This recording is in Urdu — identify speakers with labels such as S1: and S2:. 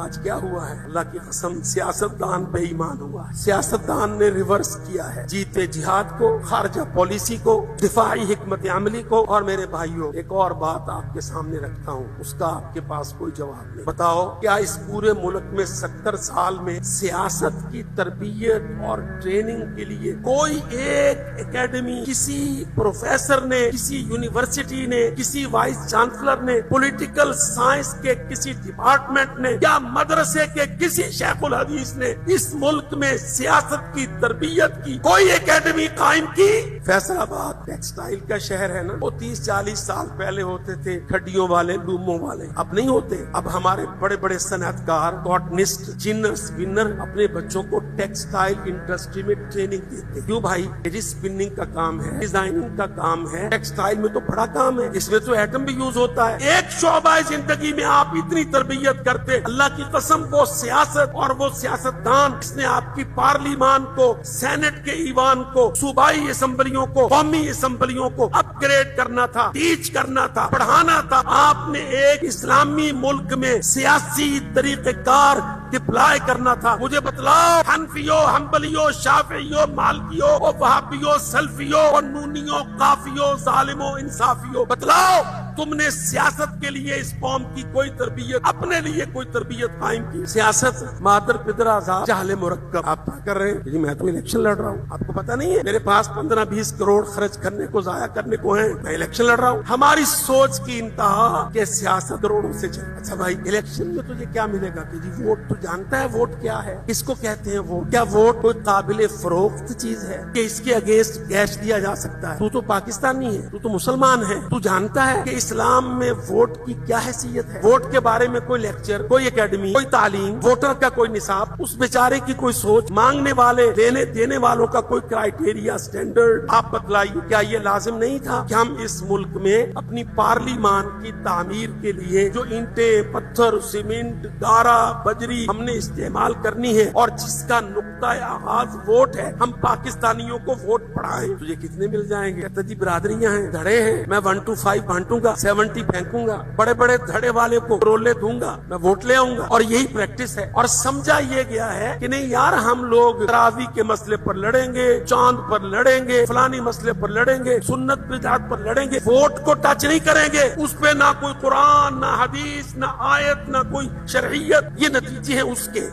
S1: آج کیا ہوا ہے؟ اللہ کی قسم سیاستدان بے ایمان ہوا ہے. سیاستدان نے ریورس کیا ہے جیتے جہاد کو، خارجہ پالیسی کو، دفاعی حکمت عملی کو. اور میرے بھائیوں، ایک اور بات آپ کے سامنے رکھتا ہوں، اس کا آپ کے پاس کوئی جواب نہیں. بتاؤ کیا اس پورے ملک میں 70 سال میں سیاست کی تربیت اور ٹریننگ کے لیے کوئی ایک اکیڈمی، کسی پروفیسر نے، کسی یونیورسٹی نے، کسی وائس چانسلر نے، پولیٹیکل سائنس کے کسی ڈپارٹمنٹ نے یا مدرسے کے کسی شیخ الحدیث نے اس ملک میں سیاست کی تربیت کی کوئی اکیڈمی قائم کی؟ فیصل آباد ٹیکسٹائل کا شہر ہے نا، وہ 30-40 سال پہلے ہوتے تھے کھڈیوں والے، لوموں والے، اب نہیں ہوتے. اب ہمارے بڑے بڑے صنعت کار، کاٹنسٹ، جنرس، ونر اپنے بچوں کو ٹیکسٹائل انڈسٹری میں ٹریننگ دیتے. کیوں بھائی؟ اسپننگ کا کام ہے، ڈیزائننگ کا کام ہے، ٹیکسٹائل میں تو بڑا کام ہے، اس میں تو ایٹم بھی یوز ہوتا ہے. ایک شعبہ زندگی میں آپ اتنی تربیت کرتے، اللہ کی قسم وہ سیاست اور وہ سیاستدان جس نے آپ کی پارلیمان کو، سینٹ کے ایوان کو، صوبائی اسمبلیوں کو، قومی اسمبلیوں کو اپ گریڈ کرنا تھا، ٹیچ کرنا تھا، پڑھانا تھا. آپ نے ایک اسلامی ملک میں سیاسی طریقہ کار ڈپلائی کرنا تھا. مجھے بتلاؤ، حنفیو، حنبلیو، شافعیو، مالکیو، وہابیو، سلفیو، نونیو، قافیو، ظالمو، انصافیو، بتلاؤ تم نے سیاست کے لیے اس قوم کی کوئی تربیت، اپنے لیے کوئی تربیت قائم کی؟ سیاست مادر پدر آزاد جہل مرکب. آپ کیا کر رہے ہیں؟ میں تو الیکشن لڑ رہا ہوں. آپ کو پتا نہیں ہے میرے پاس 15-20 کروڑ خرچ کرنے کو، ضائع کرنے کو ہیں، میں الیکشن لڑ رہا ہوں. ہماری سوچ کی انتہا کہ سیاست روڑوں سے چل. اچھا بھائی، الیکشن میں تجھے کیا ملے گا؟ کہ جی ووٹ. تو جانتا ہے ووٹ کیا ہے؟ کس کو کہتے ہیں ووٹ؟ کیا ووٹ کوئی قابل فروخت چیز ہے کہ اس کے اگینسٹ کیش دیا جا سکتا ہے؟ تو پاکستانی ہے، تو مسلمان ہے، تو جانتا ہے کہ اسلام میں ووٹ کی کیا حیثیت ہے؟ ووٹ کے بارے میں کوئی لیکچر، کوئی اکیڈمی، کوئی تعلیم، ووٹر کا کوئی نصاب، اس بیچارے کی کوئی سوچ، مانگنے والے، دینے والوں کا کوئی کرائیٹیریا، سٹینڈرڈ آپ بتلائیے. کیا یہ لازم نہیں تھا کہ ہم اس ملک میں اپنی پارلیمان کی تعمیر کے لیے جو اینٹیں، پتھر، سیمنٹ، گارا، بجری ہم نے استعمال کرنی ہے اور جس کا نقطہ آغاز ووٹ ہے، ہم پاکستانیوں کو ووٹ پڑھائیں؟ تجھے کتنے مل جائیں گے؟ کہتا جی برادریاں ہیں، دھڑے ہیں، میں 1 to 5 بانٹوں گا، 70 پھینکوں گا، بڑے بڑے دھڑے والے کو رولے دوں گا، میں ووٹ لے آؤں گا. اور یہی پریکٹس ہے. اور سمجھا یہ گیا ہے کہ نہیں یار، ہم لوگ تراویح کے مسئلے پر لڑیں گے، چاند پر لڑیں گے، فلانی مسئلے پر لڑیں گے، سنت بدعت پر لڑیں گے، ووٹ کو ٹچ نہیں کریں گے. اس پہ نہ کوئی قرآن، نہ حدیث، نہ آیت، نہ کوئی شرعیت. یہ نتیجے ہیں اس کے.